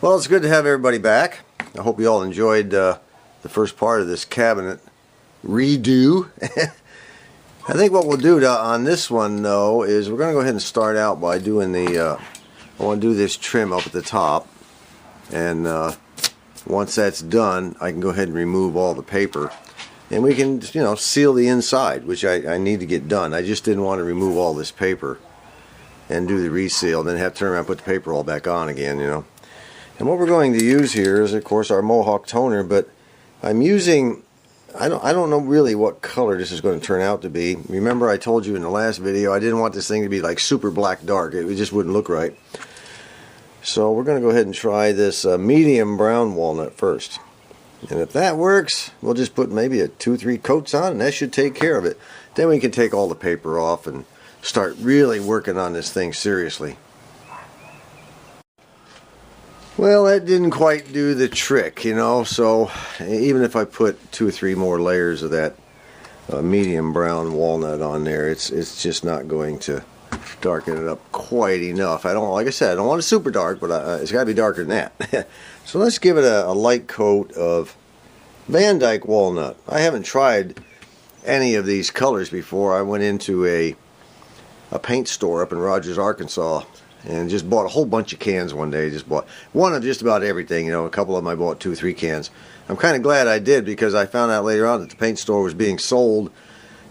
Well, it's good to have everybody back. I hope you all enjoyed the first part of this cabinet redo. I think what we'll do on this one, though, is we're going to go ahead and start out by doing the, I want to do this trim up at the top. And once that's done, I can go ahead and remove all the paper. And we can, you know, seal the inside, which I need to get done. I just didn't want to remove all this paper and do the reseal, then have to turn around and put the paper all back on again, you know. And what we're going to use here is, of course, our Mohawk toner, but I'm using, I don't know really what color this is going to turn out to be. Remember I told you in the last video I didn't want this thing to be like super black dark. It just wouldn't look right. So we're going to go ahead and try this medium brown walnut first. And if that works, we'll just put maybe 2-3 coats on and that should take care of it. Then we can take all the paper off and start really working on this thing seriously. Well, that didn't quite do the trick, you know, so even if I put 2 or 3 more layers of that medium brown walnut on there, it's just not going to darken it up quite enough. I don't, like I said, I don't want it super dark, but it's got to be darker than that. So let's give it a light coat of Van Dyke walnut. I haven't tried any of these colors before. I went into a paint store up in Rogers, Arkansas, and just bought a whole bunch of cans one day. Just bought one of just about everything, you know. A couple of them I bought 2 or 3 cans. I'm kind of glad I did, because I found out later on that the paint store was being sold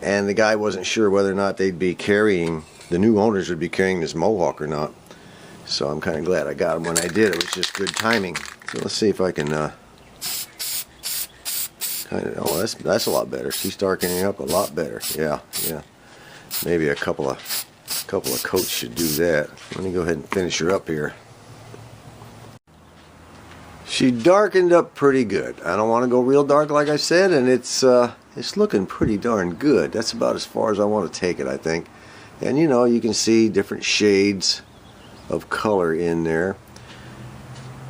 and the guy wasn't sure whether or not they'd be carrying, the new owners would be carrying this Mohawk or not. So I'm kind of glad I got them when I did. It was just good timing. So let's see if I can kind of, oh, that's a lot better. She's darkening up a lot better. Yeah. Maybe a couple of coats should do that. Let me go ahead and finish her up here. She darkened up pretty good. I don't want to go real dark like I said, and it's looking pretty darn good. That's about as far as I want to take it, I think. And you know, you can see different shades of color in there.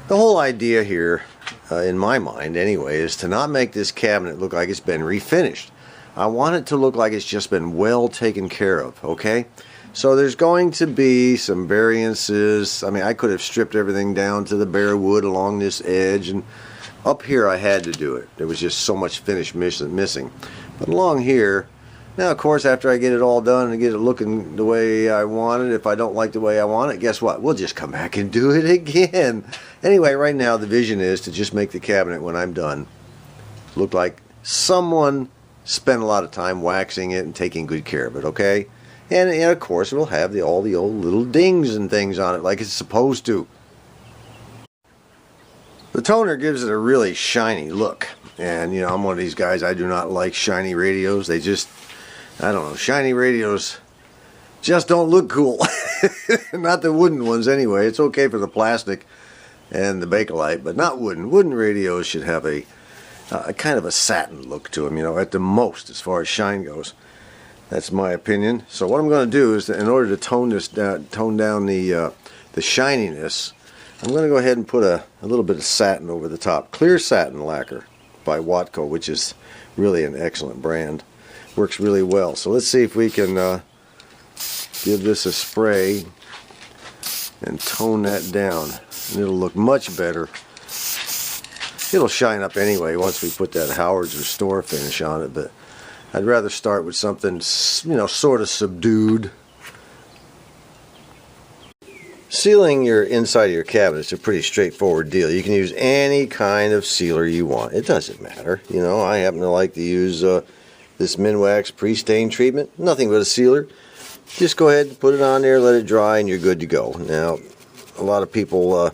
The whole idea here, in my mind anyway, is to not make this cabinet look like it's been refinished. I want it to look like it's just been well taken care of, okay? So there's going to be some variances. I mean, I could have stripped everything down to the bare wood along this edge, and up here I had to do it. There was just so much finish missing. But along here, now of course after I get it all done and get it looking the way I want it, if I don't like the way I want it, guess what? We'll just come back and do it again. Anyway, right now the vision is to just make the cabinet when I'm done look like someone spent a lot of time waxing it and taking good care of it, okay? And of course, it'll have all the old little dings and things on it like it's supposed to. The toner gives it a really shiny look. And, you know, I'm one of these guys, I do not like shiny radios. They just, I don't know, shiny radios just don't look cool. Not the wooden ones anyway. It's okay for the plastic and the Bakelite, but not wooden. Wooden radios should have a kind of a satin look to them, you know, at the most, as far as shine goes. That's my opinion. So what I'm going to do is, in order to tone down the shininess, I'm going to go ahead and put a little bit of satin over the top. Clear satin lacquer by Watco, which is really an excellent brand. Works really well. So let's see if we can give this a spray and tone that down. And it'll look much better. It'll shine up anyway once we put that Howard's Restore finish on it, but I'd rather start with something, you know, sort of subdued. Sealing your inside of your cabinet is a pretty straightforward deal. You can use any kind of sealer you want. It doesn't matter. You know, I happen to like to use this Minwax pre-stain treatment. Nothing but a sealer. Just go ahead and put it on there, let it dry, and you're good to go. Now, a lot of people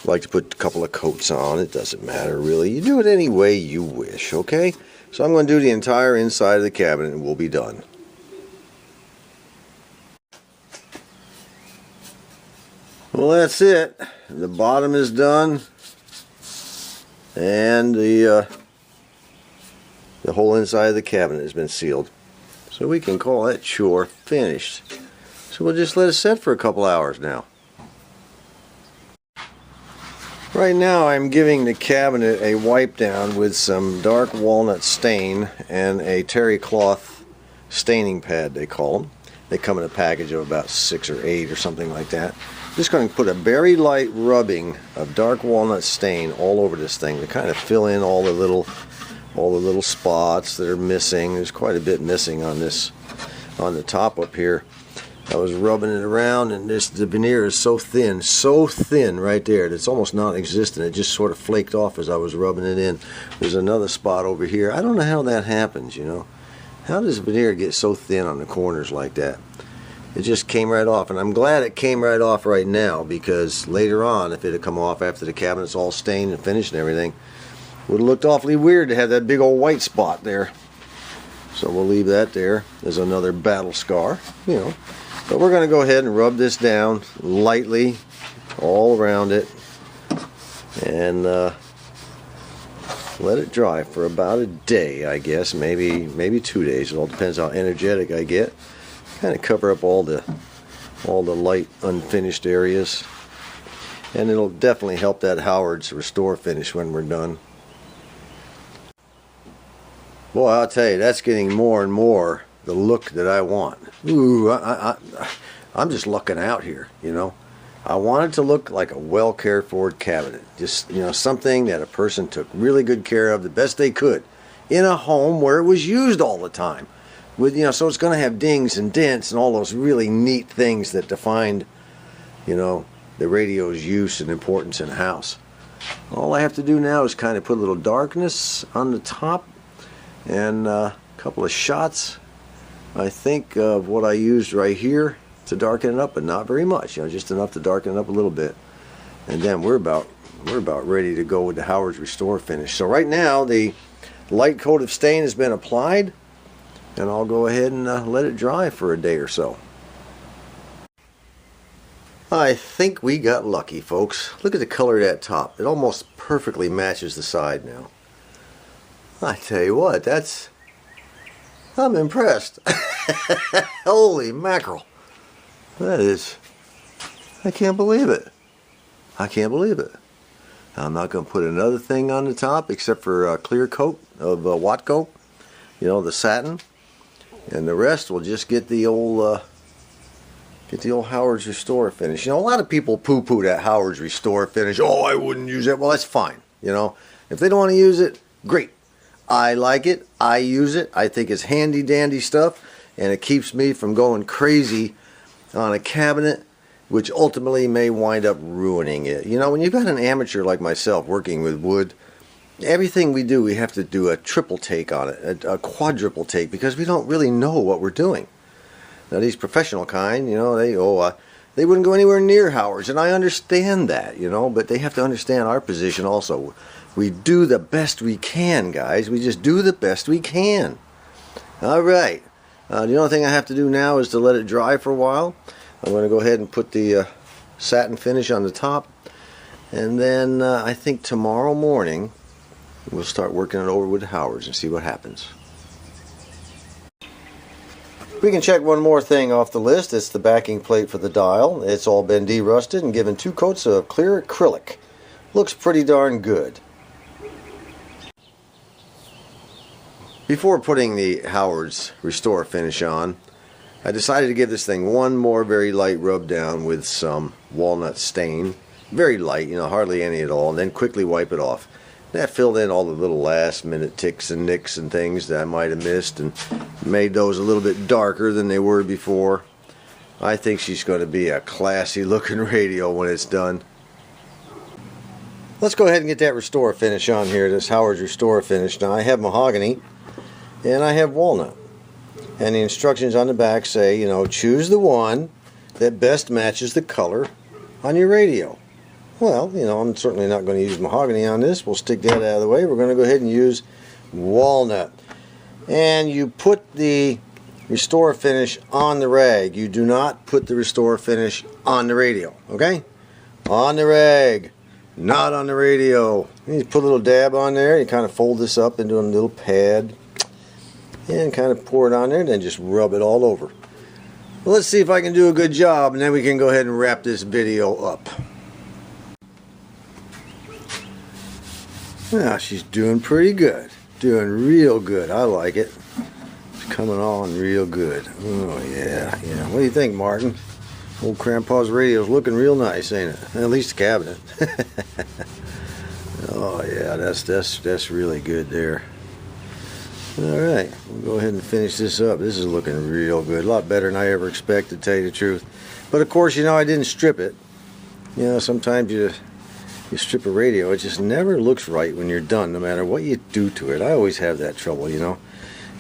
like to put a couple of coats on. It doesn't matter really. You do it any way you wish, okay? So I'm going to do the entire inside of the cabinet and we'll be done. Well, that's it. The bottom is done and the whole inside of the cabinet has been sealed. So we can call that chore finished. So we'll just let it set for a couple hours now. Right now I'm giving the cabinet a wipe down with some dark walnut stain and a terry cloth staining pad, they call them. They come in a package of about 6 or 8 or something like that. Just going to put a very light rubbing of dark walnut stain all over this thing to kind of fill in all the little spots that are missing. There's quite a bit missing on the top up here. I was rubbing it around, and the veneer is so thin right there, that it's almost non-existent. It just sort of flaked off as I was rubbing it in. There's another spot over here. I don't know how that happens, you know. How does veneer get so thin on the corners like that? It just came right off, and I'm glad it came right off right now, because later on, if it had come off after the cabinet's all stained and finished and everything, it would have looked awfully weird to have that big old white spot there. So we'll leave that there. There's another battle scar, you know. But we're going to go ahead and rub this down lightly all around it, and let it dry for about a day, I guess, maybe 2 days. It all depends how energetic I get. Kind of cover up all the light unfinished areas, and it'll definitely help that Howard's Restore finish when we're done. Boy, I'll tell you, that's getting more and more the look that I want. Ooh, I'm just lucking out here, you know. I want it to look like a well cared for cabinet. Just, you know, something that a person took really good care of the best they could in a home where it was used all the time. With, you know, so it's going to have dings and dents and all those really neat things that defined, you know, the radio's use and importance in a house. All I have to do now is kind of put a little darkness on the top, and a couple of shots, I think, of what I used right here to darken it up, but not very much, you know, just enough to darken it up a little bit. And then we're about ready to go with the Howard's Restore finish. So right now the light coat of stain has been applied, and I'll go ahead and let it dry for a day or so. I think we got lucky, folks. Look at the color of that top. It almost perfectly matches the side now. I tell you what, I'm impressed. Holy mackerel. That is, I can't believe it. I can't believe it. I'm not going to put another thing on the top except for a clear coat of Watco, you know, the satin, and the rest will just get the old Howard's Restore finish. You know, a lot of people poo-poo that Howard's Restore finish. Oh, I wouldn't use it. Well, that's fine. You know, if they don't want to use it, great. I like it. I use it. I think it's handy dandy stuff, and it keeps me from going crazy on a cabinet, which ultimately may wind up ruining it. You know, when you've got an amateur like myself working with wood, everything we do, we have to do a triple take on it, a quadruple take, because we don't really know what we're doing. Now, these professional kind, you know, they wouldn't go anywhere near Howard's, and I understand that, you know, but they have to understand our position also. We do the best we can, guys. We just do the best we can. All right. The only thing I have to do now is to let it dry for a while. I'm going to go ahead and put the satin finish on the top, and then I think tomorrow morning we'll start working it over with Howard's and see what happens. We can check one more thing off the list. It's the backing plate for the dial. It's all been de-rusted and given 2 coats of clear acrylic. Looks pretty darn good. Before putting the Howard's Restore finish on, I decided to give this thing one more very light rub down with some walnut stain. Very light, you know, hardly any at all, and then quickly wipe it off. That filled in all the little last minute ticks and nicks and things that I might have missed, and made those a little bit darker than they were before. I think she's going to be a classy looking radio when it's done. Let's go ahead and get that Restore finish on here, this Howard's Restore finish. Now, I have mahogany and I have walnut, and the instructions on the back say, you know, choose the one that best matches the color on your radio. Well, you know, I'm certainly not going to use mahogany on this. We'll stick that out of the way. We're going to go ahead and use walnut. And you put the Restore finish on the rag. You do not put the Restore finish on the radio, okay? On the rag, not on the radio. You put a little dab on there. You kind of fold this up into a little pad and kind of pour it on there, and then just rub it all over. Well, let's see if I can do a good job, and then we can go ahead and wrap this video up. Yeah, she's doing pretty good. Doing real good. I like it. It's coming on real good. Oh, yeah. What do you think, Martin? Old Grandpa's radio's looking real nice, ain't it? At least the cabinet. Oh yeah, that's really good there. Alright, we'll go ahead and finish this up. This is looking real good. A lot better than I ever expected, to tell you the truth. But of course, you know, I didn't strip it. You know, sometimes you strip a radio, it just never looks right when you're done, no matter what you do to it. I always have that trouble, you know.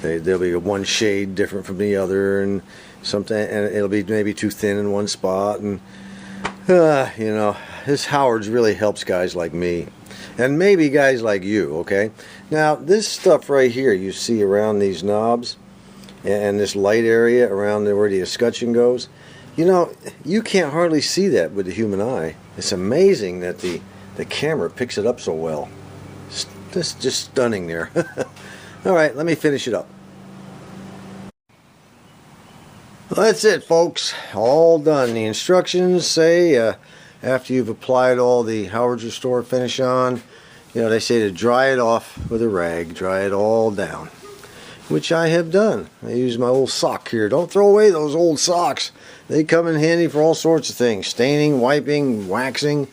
There'll be one shade different from the other, and it'll be maybe too thin in one spot, and you know, this Howard's really helps guys like me, and maybe guys like you. Okay, now this stuff right here you see around these knobs and this light area around where the escutcheon goes, you know, you can't hardly see that with the human eye. It's amazing that the camera picks it up so well. It's just stunning there. Alright, let me finish it up. Well, that's it, folks. All done. The instructions say after you've applied all the Howard's Restore finish on, you know, they say to dry it off with a rag, dry it all down, which I have done. I use my old sock here. Don't throw away those old socks. They come in handy for all sorts of things. Staining, wiping, waxing,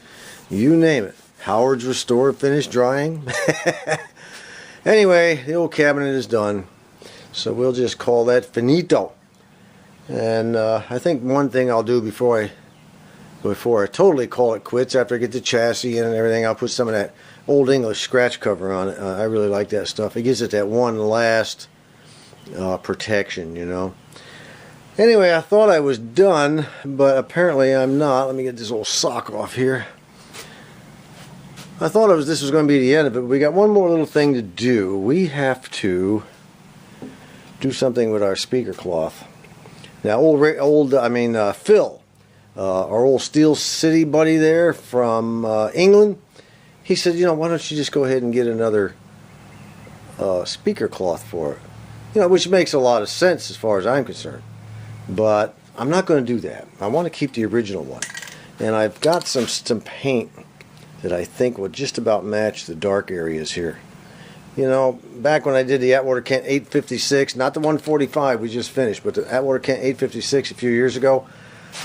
you name it. Howard's Restore finish drying. Anyway, the old cabinet is done, so we'll just call that finito. And I think one thing I'll do before I totally call it quits, after I get the chassis in and everything, I'll put some of that Old English scratch cover on it. I really like that stuff. It gives it that one last protection, you know. Anyway, I thought I was done, but apparently I'm not. Let me get this old sock off here. I thought this was going to be the end of it, but we got one more little thing to do. We have to do something with our speaker cloth. Now, Phil, our old Steel City buddy there from England, he said, you know, why don't you just go ahead and get another speaker cloth for it? You know, which makes a lot of sense as far as I'm concerned. But I'm not going to do that. I want to keep the original one. And I've got some paint that I think will just about match the dark areas here. You know, back when I did the Atwater Kent 856, not the 145 we just finished, but the Atwater Kent 856 a few years ago,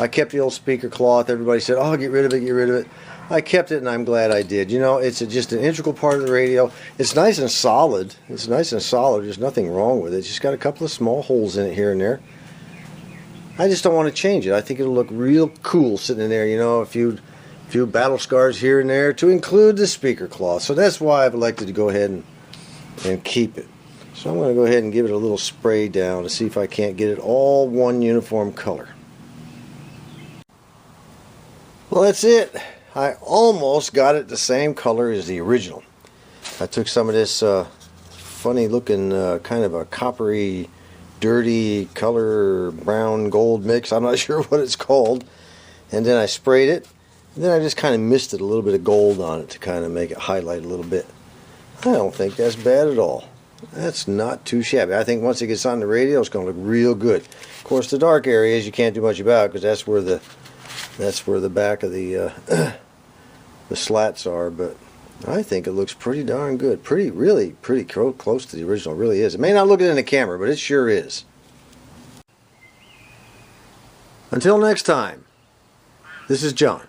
I kept the old speaker cloth. Everybody said, oh, get rid of it, get rid of it. I kept it, and I'm glad I did. You know, it's just an integral part of the radio. It's nice and solid. It's nice and solid. There's nothing wrong with it. It's just got a couple of small holes in it here and there. I just don't want to change it. I think it'll look real cool sitting in there, you know, a few battle scars here and there to include the speaker cloth. So that's why I've elected to go ahead and keep it. So I'm going to go ahead and give it a little spray down to see if I can't get it all one uniform color. Well, that's it. I almost got it the same color as the original. I took some of this funny looking kind of a coppery, dirty color, brown gold mix. I'm not sure what it's called. And then I sprayed it. And then I just kind of misted a little bit of gold on it to kind of make it highlight a little bit. I don't think that's bad at all. That's not too shabby. I think once it gets on the radio, it's going to look real good. Of course, the dark areas you can't do much about because that's where the back of the the slats are. But I think it looks pretty darn good. Really pretty close to the original. It really is. It may not look it in the camera, but it sure is. Until next time, this is John.